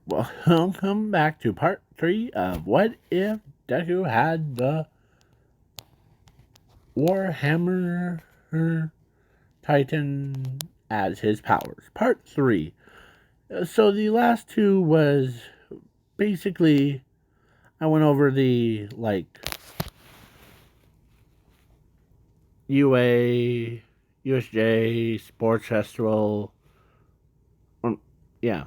Welcome back to part 3 of What If Deku Had the Warhammer Titan as his powers. Part 3. So the last two was basically I went over the UA, USJ, Sports Festival. Yeah.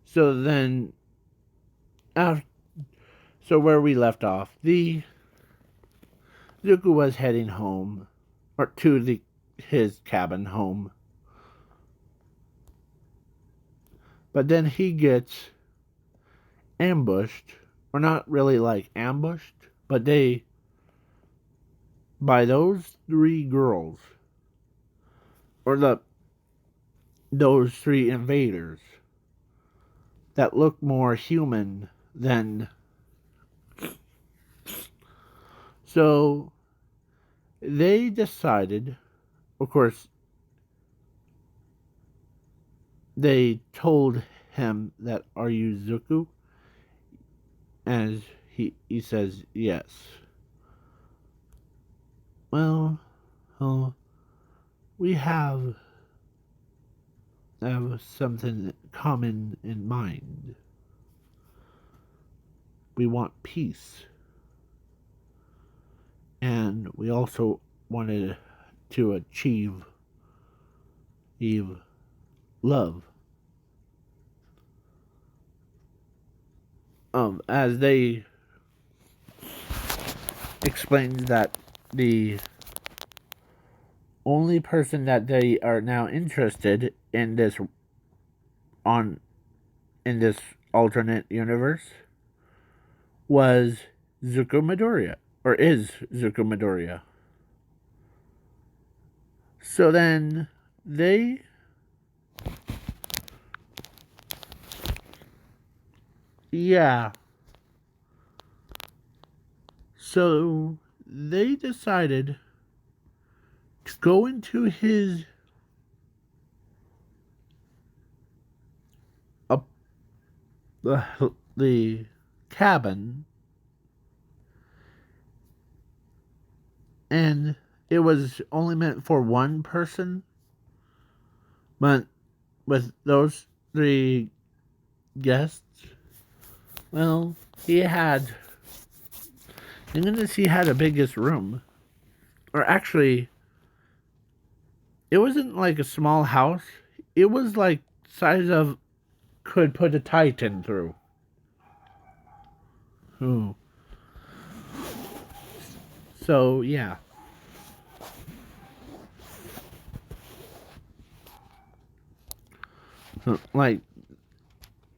So then after, so where we left off, the Zuko was heading home, or to his cabin home. But then he gets ambushed, or not really ambushed, but by those three girls, or those three invaders that look more human than. So they decided, of course, they told him that, "Are you Zuko?" As he says yes. Well, we have something common in mind. We want peace. And we also wanted to achieve love. As they explained that the only person that they are now interested in this alternate universe was Zuko Midoriya, or is Zuko Midoriya. So then they yeah. So they decided to go into his the cabin, and it was only meant for one person, but with those three guests, well, he had. I'm gonna see, he had the biggest room, or actually, it wasn't like a small house. It was like size of could put a Titan through. Ooh. So yeah. Like,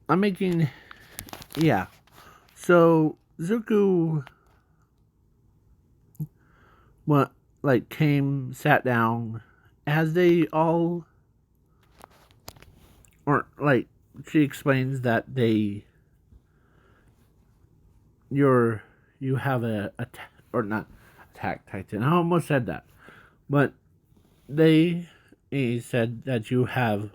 I'm making, yeah. So Zuko, what, came, sat down, as they all, or she explains that you have or not attack Titan. I almost said that, but he said that you have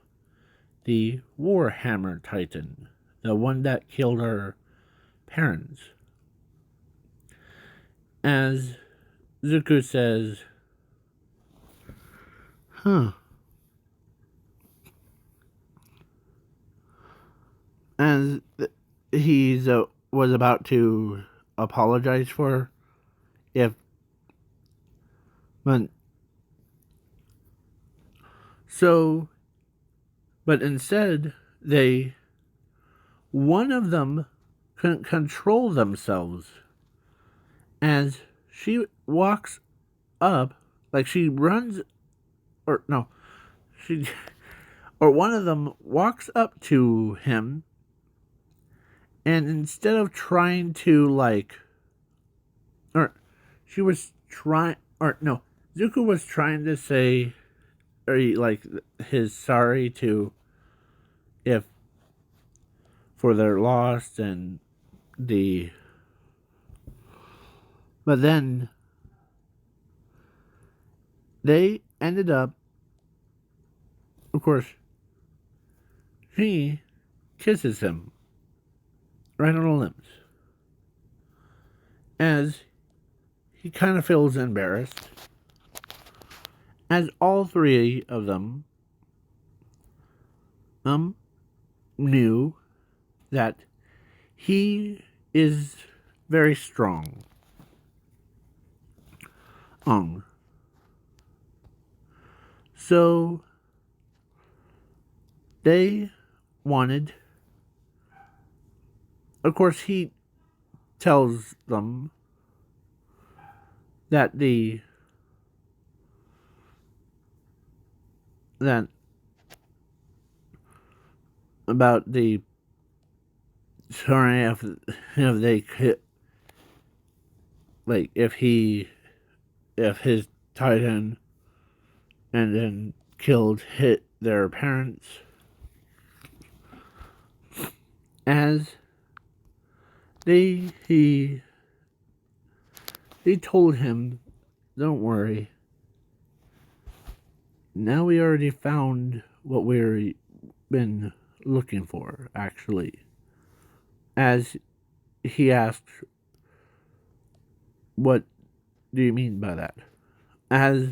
the Warhammer Titan, the one that killed her parents. As Zuko says, huh. As he's was about to apologize for if, but so, but instead one of them couldn't control themselves, as she walks up, she runs, or no, she, or one of them walks up to him, and instead of trying to or she was trying, or no, Zuko was trying to say, or his sorry to, if for their loss and the, but then they ended up, of course, he kisses him right on the lips, as he kind of feels embarrassed, as all three of them knew that he is very strong. So they wanted, of course, he tells them that that about the sorry if they could, like if his titan and then hit their parents, as he told him, don't worry, now we already found what we've been looking for, actually. As he asked, what do you mean by that? As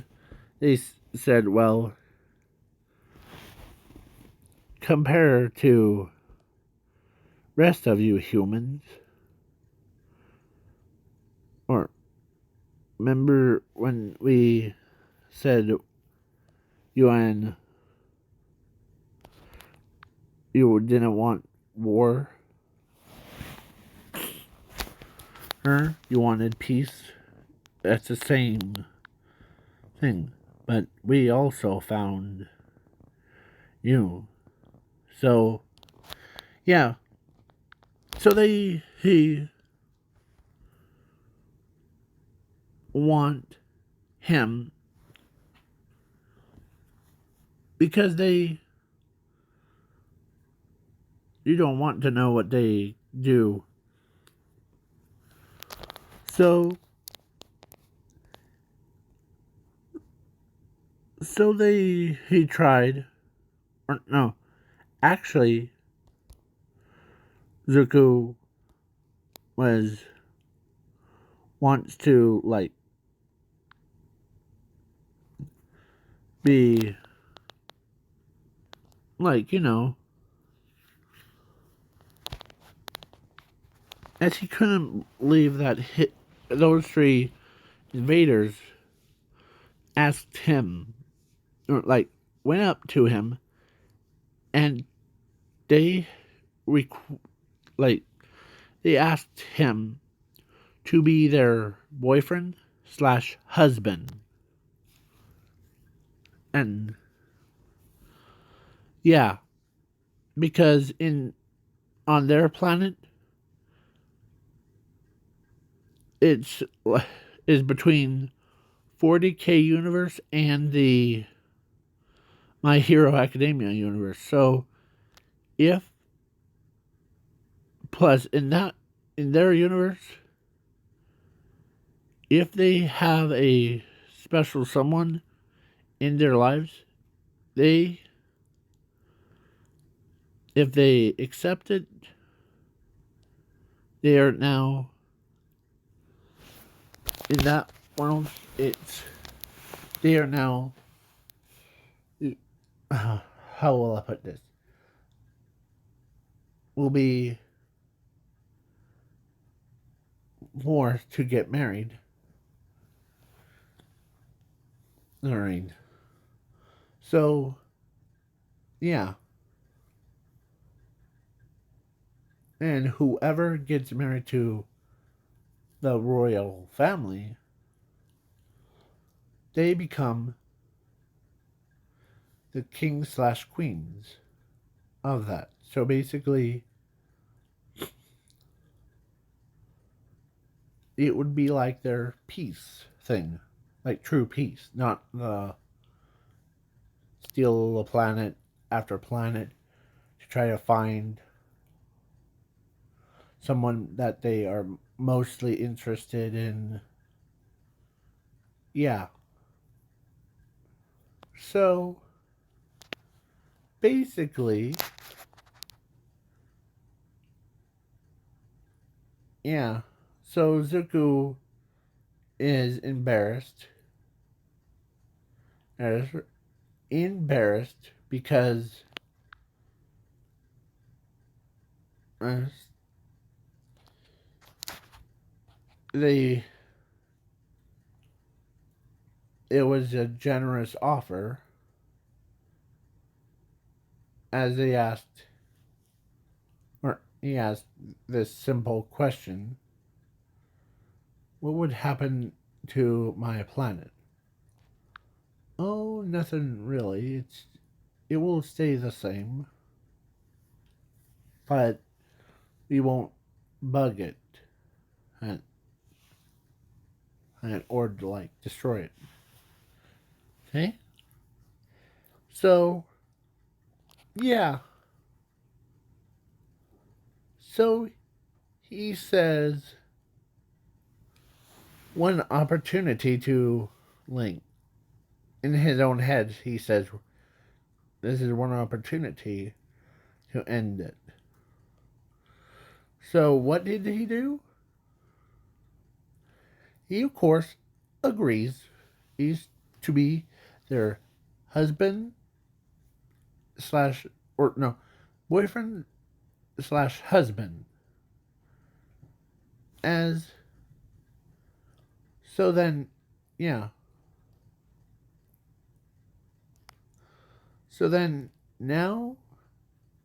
they said, well, compared to rest of you humans, or remember when we said you didn't want war, or you wanted peace? That's the same thing, but we also found you. So yeah, so he want him because you don't want to know what they do. So he tried, or no, actually Zuko was wants to like be like, as he couldn't believe that those three invaders asked him, or like went up to him, and they like they asked him to be their boyfriend slash husband. And yeah, because on their planet, it's is between 40K universe and the My Hero Academia universe. So if plus in their universe, if they have a special someone in their lives, if they accept it, they are now in that world. They are now. How will I put this? Will be more to get married. Alright. So, yeah. And whoever gets married to the royal family, they become the king slash queens of that. So basically, it would be like their peace thing. Like true peace, not the steal a planet after planet to try to find someone that they are mostly interested in. Yeah. So basically, yeah. So Zuko is is embarrassed because uh, they it was a generous offer, as they asked, or he asked this simple question: what would happen to my planet? Oh, nothing really. It will stay the same, but we won't bug it and, or like destroy it. Okay? So, yeah. So he says one opportunity to link. In his own head, he says, this is one opportunity to end it. So, what did he do? He, of course, agrees. He's to be their husband slash, or no, boyfriend slash husband. As, so then, yeah. So then, now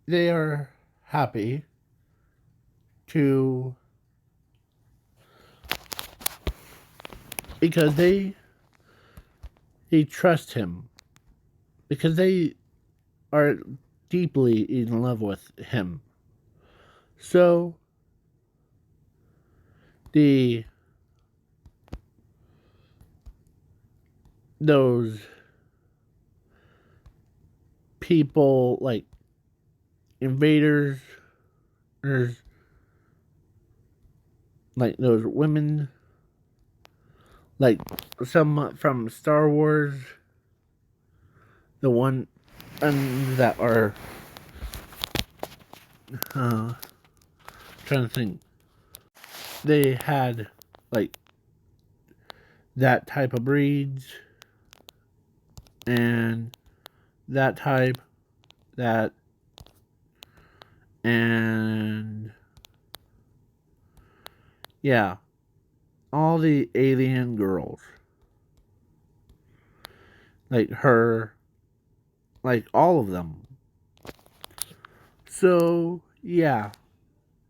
they are happy to, because they trust him, because they are deeply in love with him. So the those people like invaders, or like those women, like some from Star Wars, the one that are uh, trying to think, they had like that type of breeds and that type, that, and yeah, all the alien girls, like her, like all of them. So yeah,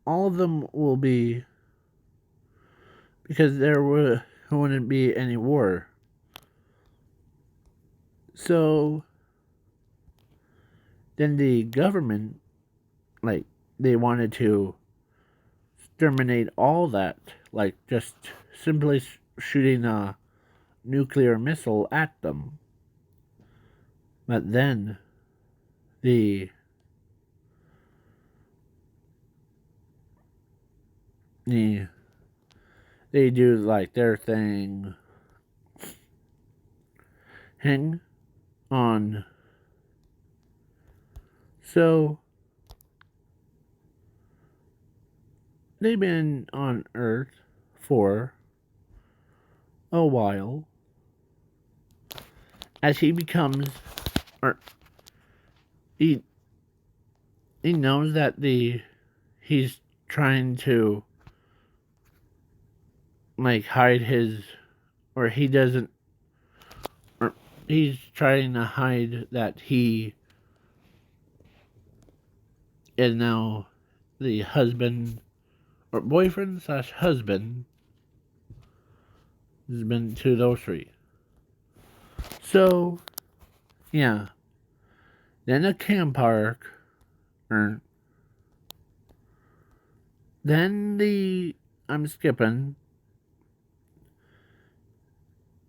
all of them will be, because wouldn't be any war. So then the government, like, they wanted to exterminate all that, like just simply shooting a nuclear missile at them. But then the the they do like their thing, hang on. So they've been on Earth for a while. As he becomes, or he he knows that he's trying to like hide his, or he doesn't, or he's trying to hide that he is now the husband, or boyfriend slash husband, has been to those three. So yeah, then a camp park, or then I'm skipping,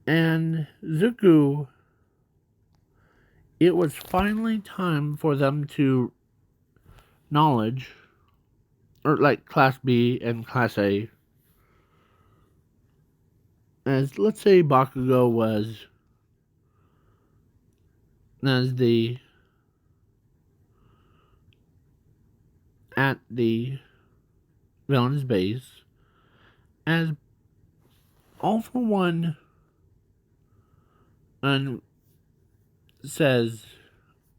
and Zuko, it was finally time for them to knowledge, or like Class B and Class A. As let's say Bakugo was as the at the villain's base, as All for One says,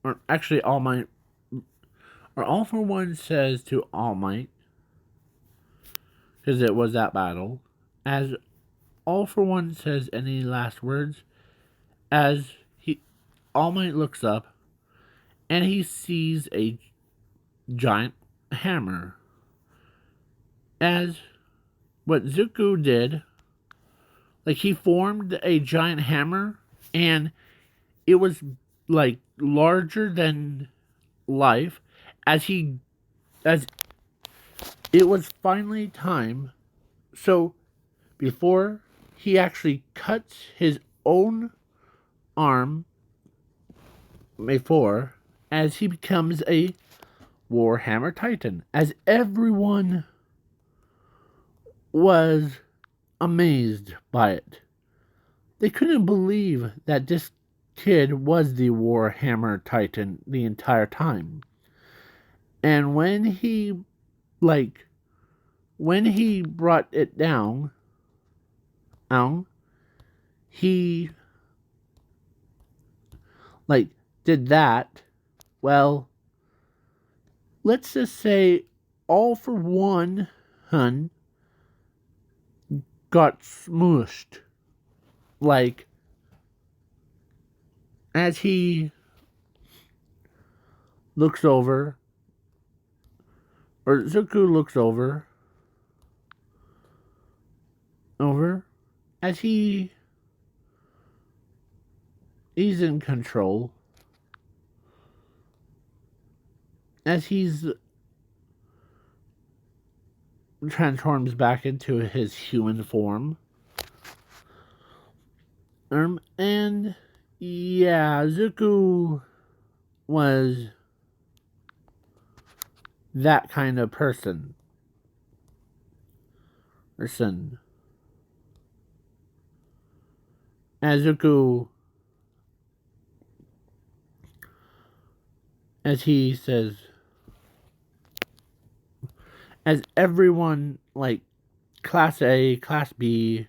or actually All Might, or All for One says to All Might, because it was that battle, as All for One says any last words, as All Might looks up, and he sees a giant hammer. As what Zuko did, like he formed a giant hammer, and it was like larger than life. As it was finally time. So before he actually cuts his own arm, before as he becomes a Warhammer Titan, as everyone was amazed by it. They couldn't believe that this kid was the Warhammer Titan the entire time. And when he brought it down, he did that. Well, let's just say All for One got smooshed. As he looks over, or Zuko looks over, as he's in control, as he's transforms back into his human form. And yeah, Zuko was that kind of person. As Zuko, as he says, as everyone, Class A, Class B,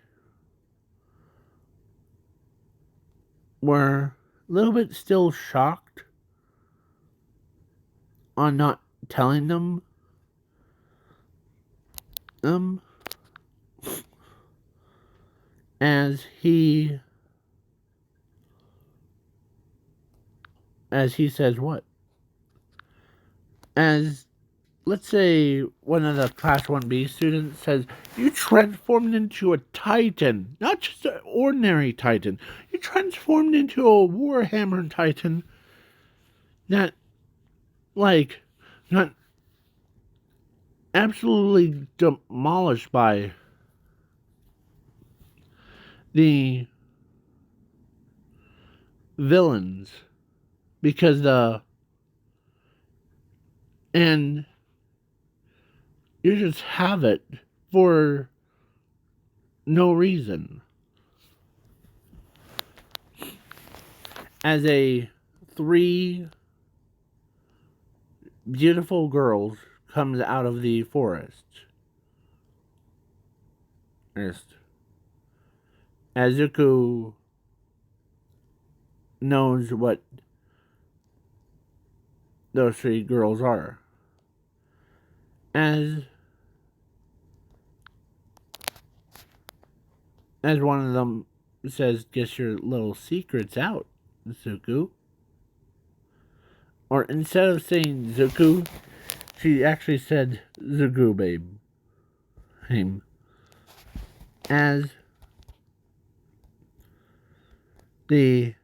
were a little bit still shocked on not telling them. As he says what? As, let's say, one of the Class 1B students says, you transformed into a Titan, not just an ordinary Titan. You transformed into a Warhammer Titan that, not absolutely demolished by the villains. And you just have it for no reason. As 3 beautiful girls comes out of the forest. As Zuko knows what those 3 girls are. As one of them says, get your little secrets out, Zuko. Or instead of saying Zuko, she actually said Zuko, babe. As they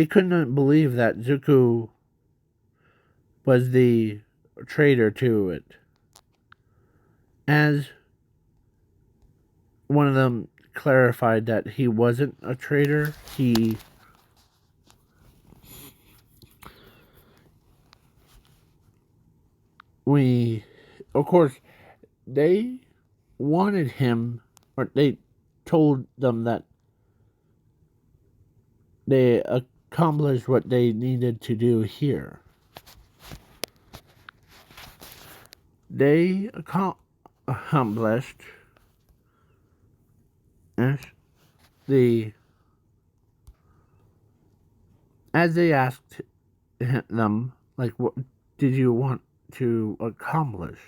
couldn't believe that Zuko was the traitor to it. As one of them clarified that he wasn't a traitor, of course, they wanted him, or they told them that they accomplished what they needed to do here. They accomplished the as they asked them, like, what did you want to accomplish?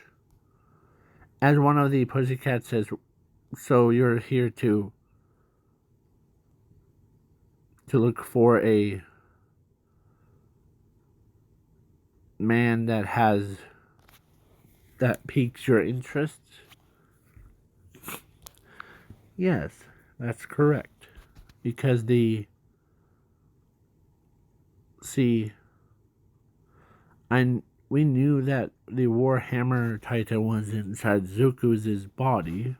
As one of the pussycats says, so you're here to look for a man that piques your interest? Yes, that's correct. Because see, we knew that the Warhammer Titan was inside Zuku's body,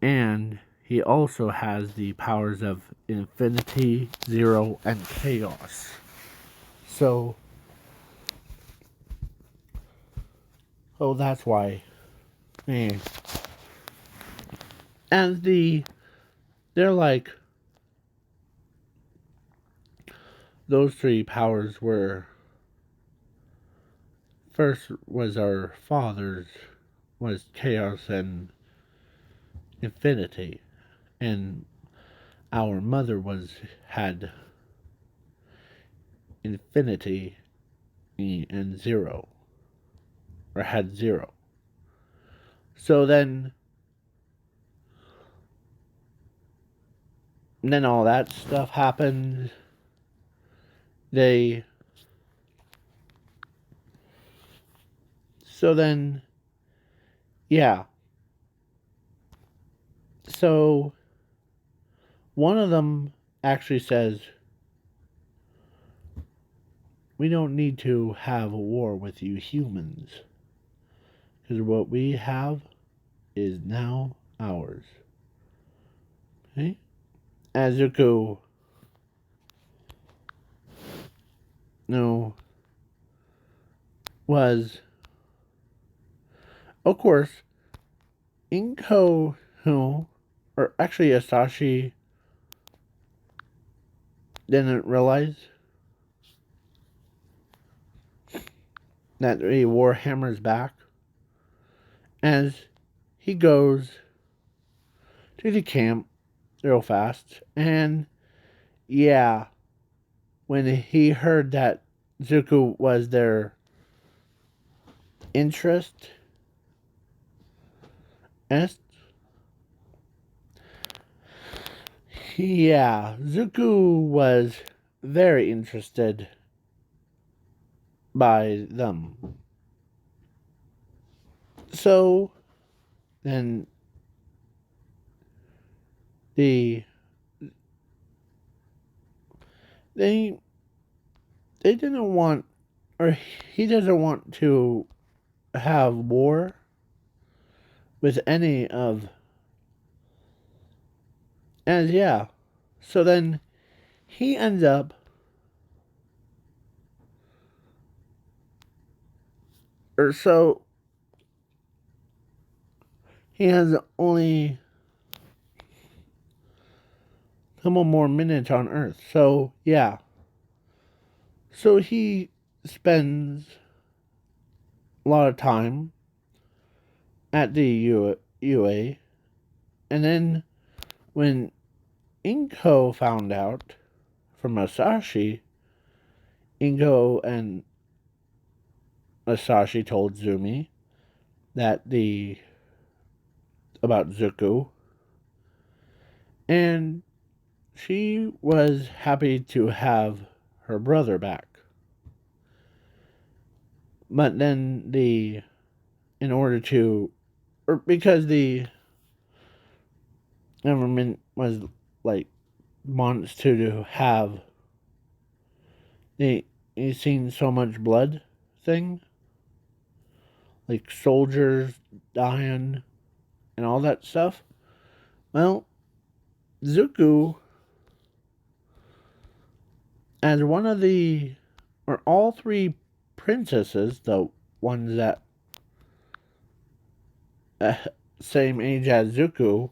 and he also has the powers of infinity, zero, and chaos. So, that's why. Man. And they're like, those three powers were, first was our father's, was chaos and infinity, and our mother had infinity and zero, or had zero. So then all that stuff happened. They so then yeah. So one of them actually says, we don't need to have a war with you humans, because what we have is now ours. Okay? Azuko, no, was, of course, Inko, who, or actually Asashi, didn't realize that the Warhammer's back, as he goes to the camp real fast, and yeah, when he heard that Zuko was their interest, yeah, Zuko was very interested by them. So then the they didn't want, or he doesn't want to have war with any of, and yeah, so then he ends up, or so he has only a couple more minutes on Earth. So yeah, so he spends a lot of time at the UA, and then when Inko found out from Masashi, Inko and Masashi told Zumi that about Zuko, and she was happy to have her brother back. But then in order to, or because the government was like, wants to have the, you seen so much blood thing, like soldiers dying and all that stuff. Well, Zuko, as one of the, or all three princesses, the ones that same age as Zuko,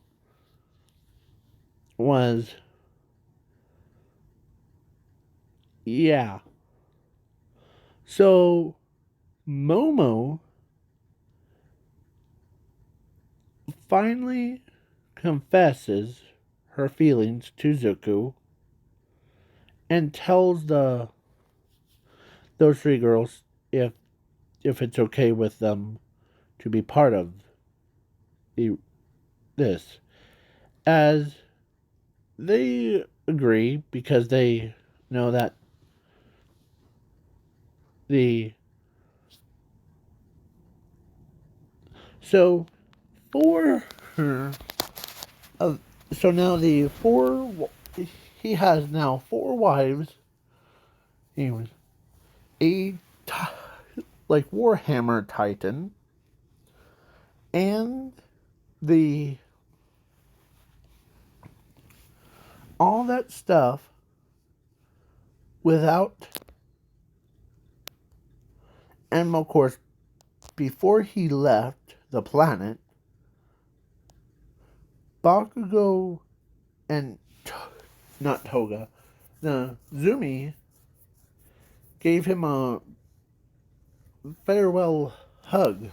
was, yeah. So Momo finally confesses her feelings to Zuko and tells those three girls if it's okay with them to be part of the, this, as they agree because they know that the so for her of so now the four he has now four wives. He was a like Warhammer Titan and the all that stuff without, and of course before he left the planet, Bakugo and not Toga, the Zumi gave him a farewell hug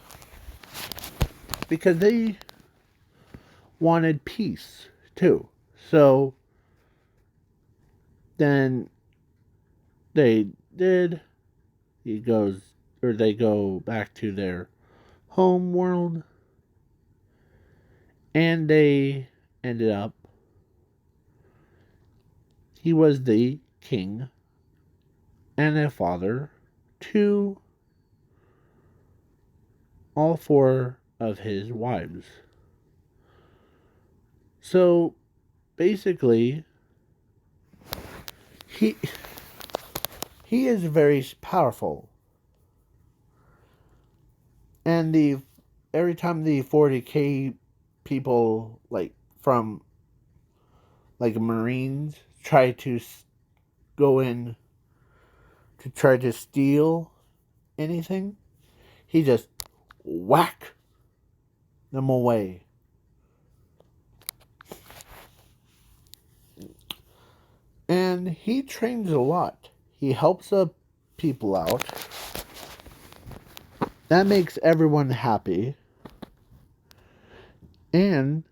because they wanted peace too. So then they did. He goes, or they go back to their home world, and they ended up. He was the king and a father to all four of his wives. So basically, he he is very powerful, and the every time the 40K people like from like Marines try to go in to try to steal anything, he just whack them away. And he trains a lot. He helps people out. That makes everyone happy. And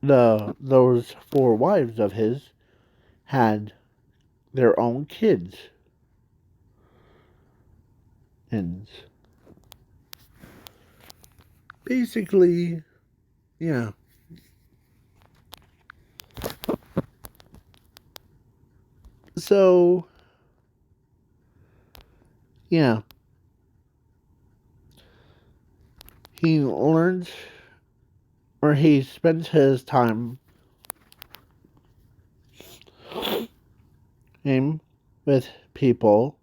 those four wives of his had their own kids. And basically, yeah. So, yeah. He learns, or he spends his time with people,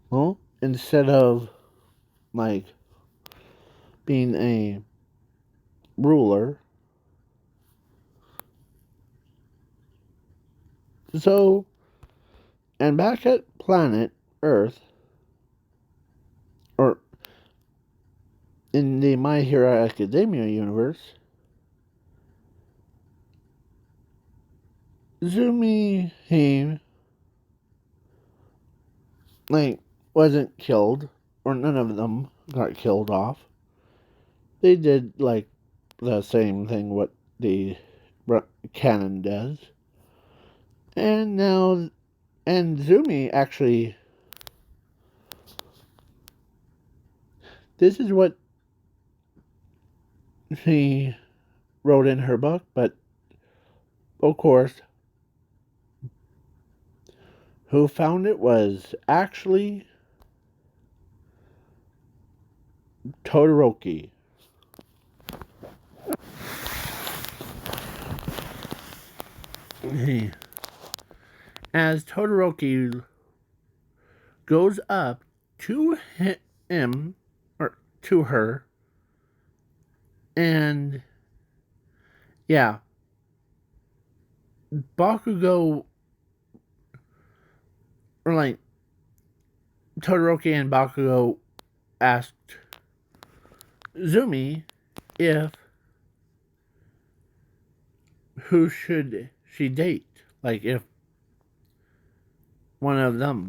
well, instead of like being a ruler. So, and back at planet Earth, or in the My Hero Academia universe, Zumi, he, like, wasn't killed, or none of them got killed off. They did, like, the same thing what the canon does. And now, and Zumi actually, this is what she wrote in her book, but of course, who found it was actually Todoroki. As Todoroki goes up to him, or to her, and yeah, Bakugo, or like Todoroki and Bakugo asked Zumi if who should she date? Like, if one of them?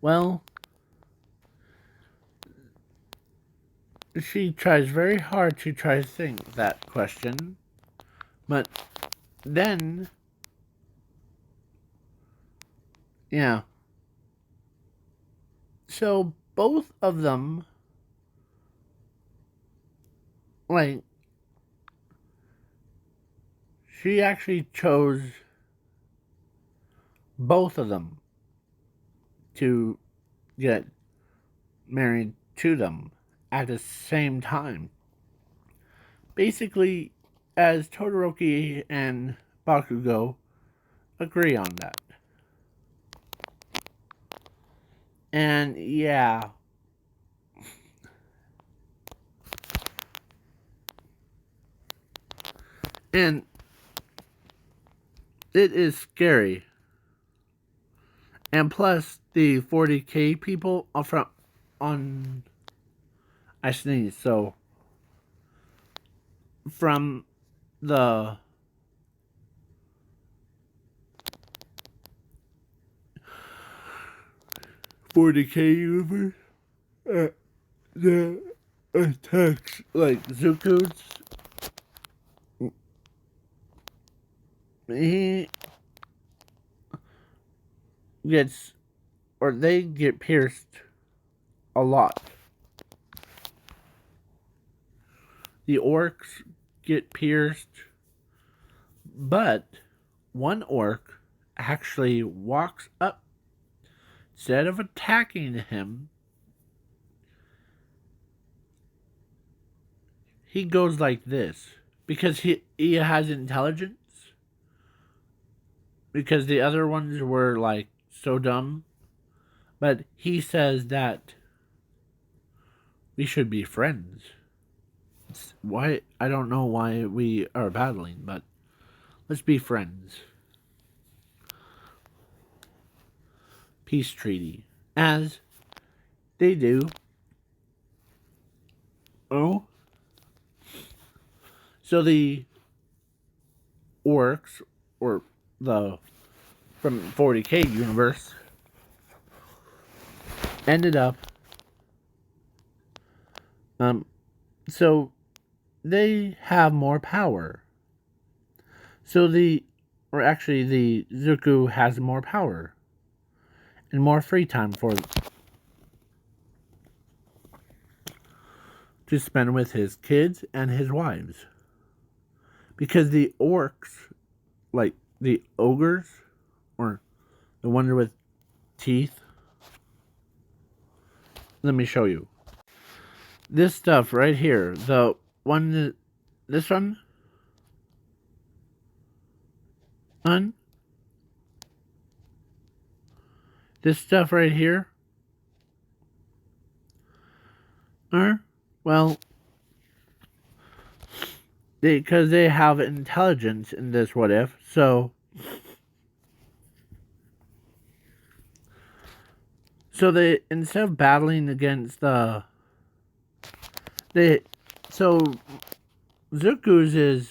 Well, she tries very hard to try to think that question, but then, yeah. So both of them, like, she actually chose both of them to get married to them at the same time. Basically, as Todoroki and Bakugo agree on that. And yeah. And it is scary. And plus, the 40k people are from on. I sneeze, so from the 40k universe, the attacks like Zuko's, he gets, or they get pierced a lot. The orcs get pierced, but one orc actually walks up. Instead of attacking him, he goes like this. Because he has intelligence. Because the other ones were like so dumb. But he says that we should be friends. Why? I don't know why we are battling, but let's be friends. Peace treaty. As they do. Oh. So the orcs, or the from 40k universe, ended up so they have more power. So the Zuko has more power and more free time to spend with his kids and his wives. Because the orcs, like the ogres, or the ones with teeth, let me show you. This stuff right here, the one, this one, this stuff right here, well, because they have intelligence in this what if, so they, instead of battling against so Zuko's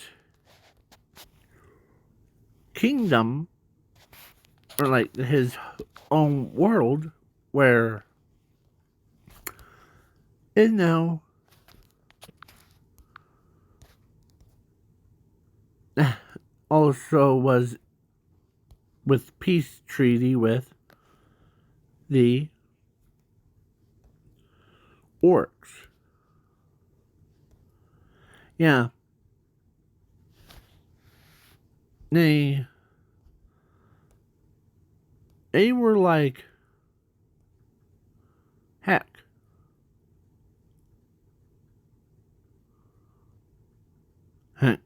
kingdom, or like his own world, where it now also was with peace treaty with the orcs. Yeah. They were like, heck. Heck.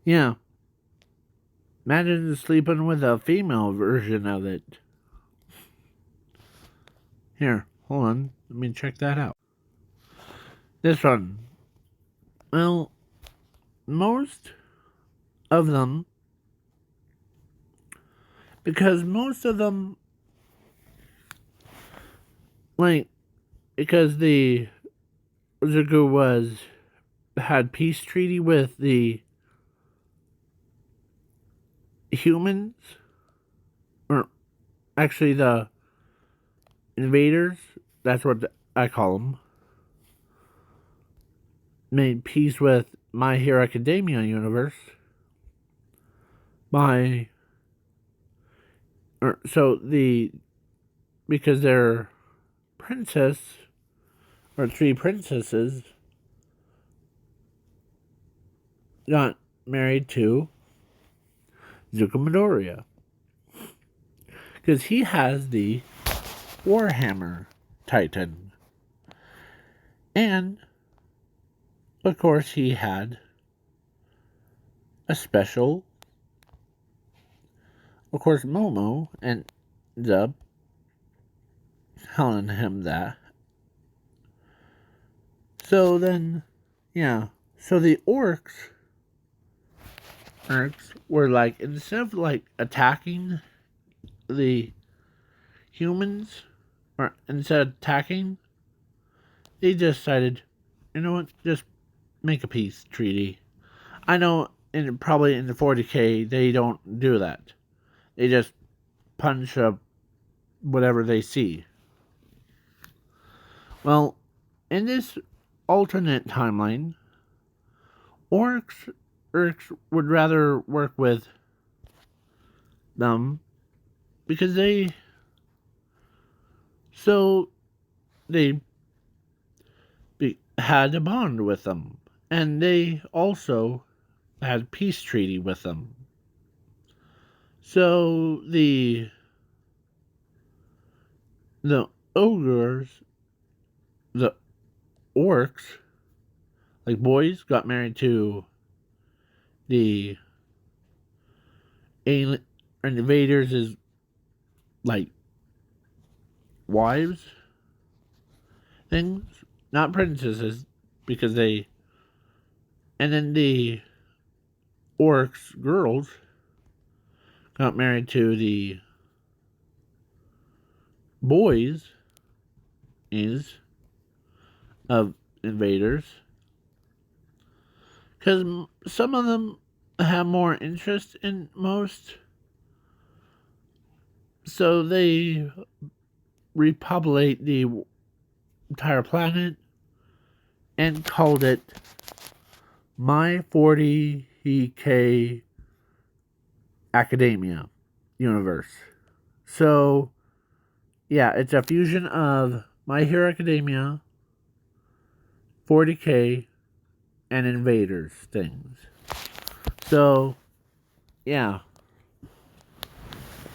Yeah. Imagine sleeping with a female version of it. Here, hold on. Let me check that out. This one. Well, most of them, because most of them like, because the Zuko had peace treaty with the humans, or actually the invaders. That's what I call them. Made peace with My Hero Academia universe by, or so the because their princess, or three princesses, got married to Zuko Midoriya, because he has the Warhammer Titan, and of course he had a special. Of course, Momo and Zub telling him that. So then, yeah. So the orcs were like, instead of like attacking the humans, or instead of attacking, they just decided, you know what, just make a peace treaty. I know, probably in the 40K they don't do that. They just punch up whatever they see. Well, in this alternate timeline, orcs would rather work with them because they had a bond with them, and they also had peace treaty with them. So the ogres, the orcs, like boys, got married to the alien invaders is like wives things, not princesses, because they. And then the orcs girls got married to the boys is of invaders, because some of them have more interest in most, so they repopulate the entire planet and called it My 40K Academia universe. So yeah, it's a fusion of My Hero Academia, 40K, and invaders things. So yeah.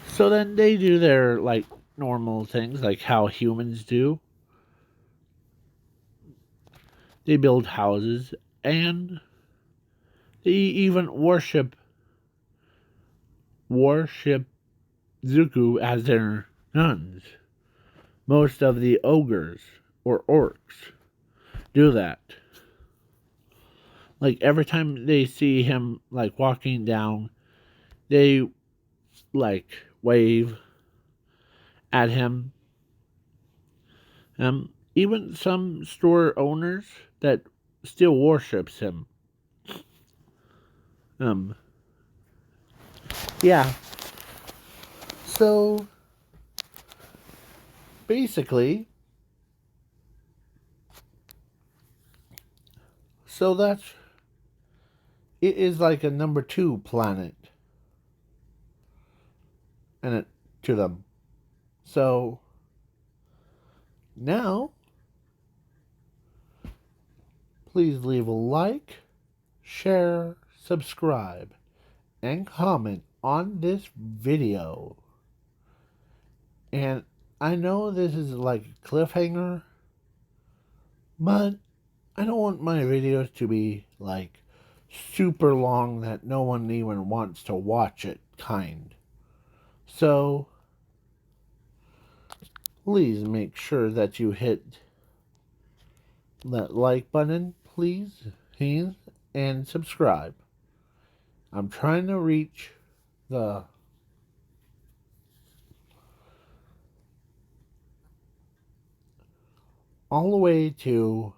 So then they do their like normal things, like how humans do. They build houses, and they even worship Zuko as their nuns. Most of the ogres or orcs do that. Like every time they see him like walking down, they like wave at him. Even some store owners that still worships him. Um, yeah. So basically, so that's it is like a number two planet, and it to them. So now, please leave a like, share, subscribe, and comment on this video. And I know this is like a cliffhanger, but I don't want my videos to be like super long that no one even wants to watch it, kind. So please make sure that you hit that like button, please, and subscribe. I'm trying to reach the all the way to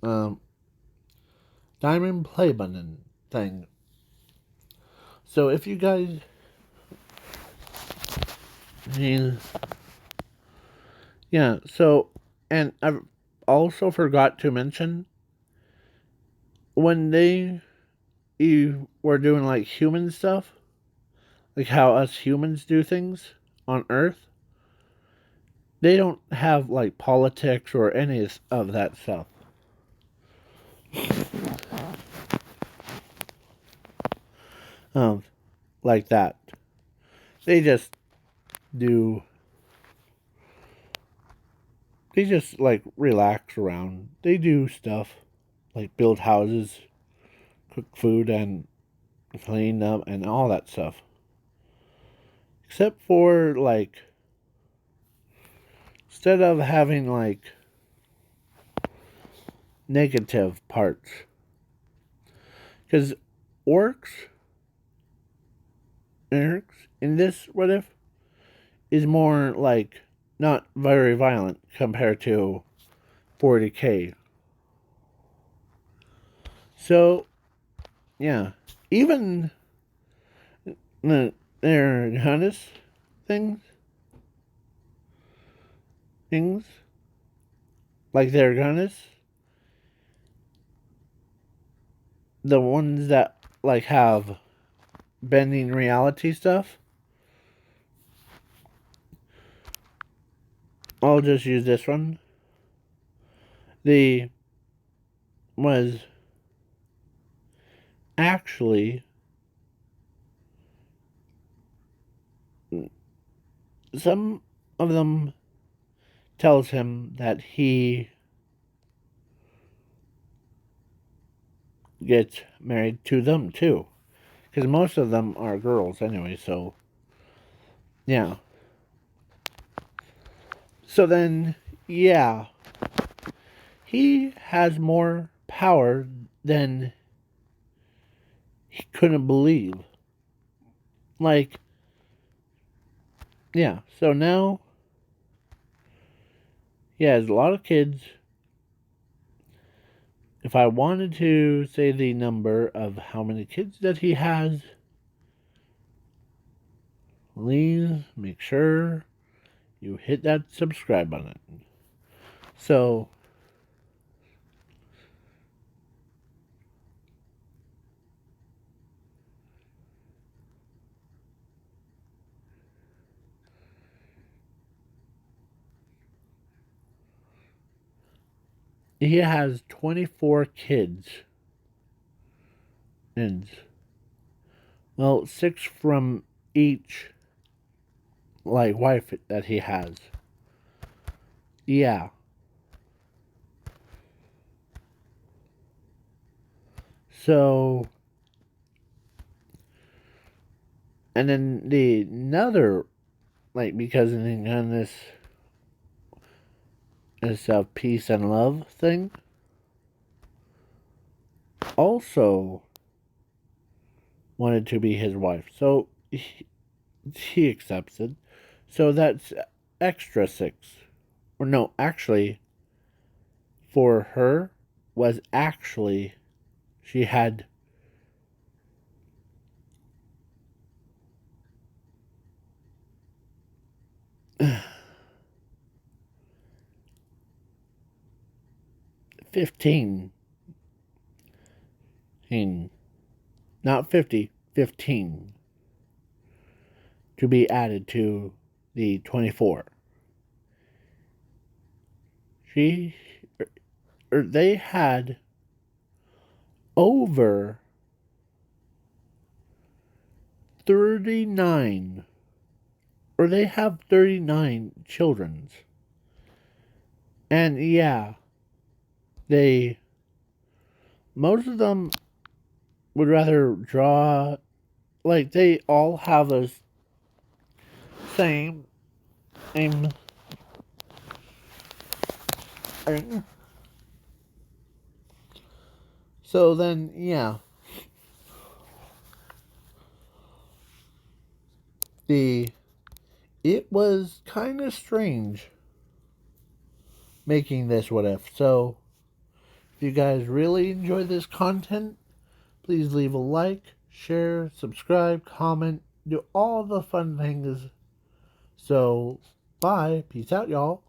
um, diamond play button thing. So if you guys, I mean, yeah. So, and I also forgot to mention when they you were doing like human stuff, like how us humans do things on Earth. They don't have like politics or any of that stuff. Um, like that. They just do. They just like relax around. They do stuff like build houses, cook food, and clean up, and all that stuff. Except for like, instead of having like negative parts, because orcs, orcs in this what if is more like not very violent compared to 40k. So yeah, even their harness things, things like their harness, the ones that like have bending reality stuff. I'll just use this one. The was actually some of them tells him that he gets married to them too, because most of them are girls anyway. So yeah. So then yeah, he has more power than he couldn't believe. Like yeah. So now he has a lot of kids. If I wanted to say the number of how many kids that he has, please make sure you hit that subscribe button. So, he has 24 kids. And, well, 6 from each, like, wife that he has. Yeah. So, and then the another, like, because in this peace and love thing, also wanted to be his wife. So he accepts it. So that's extra 6. Or no, actually, for her was actually she had 15. Not 50, 15 to be added to the 24. She they had over 39, or they have 39 children. And yeah, they most of them would rather draw, like they all have a same thing. So then yeah, the it was kind of strange making this what if. So, if you guys really enjoy this content, please leave a like, share, subscribe, comment, do all the fun things. So, bye. Peace out, y'all.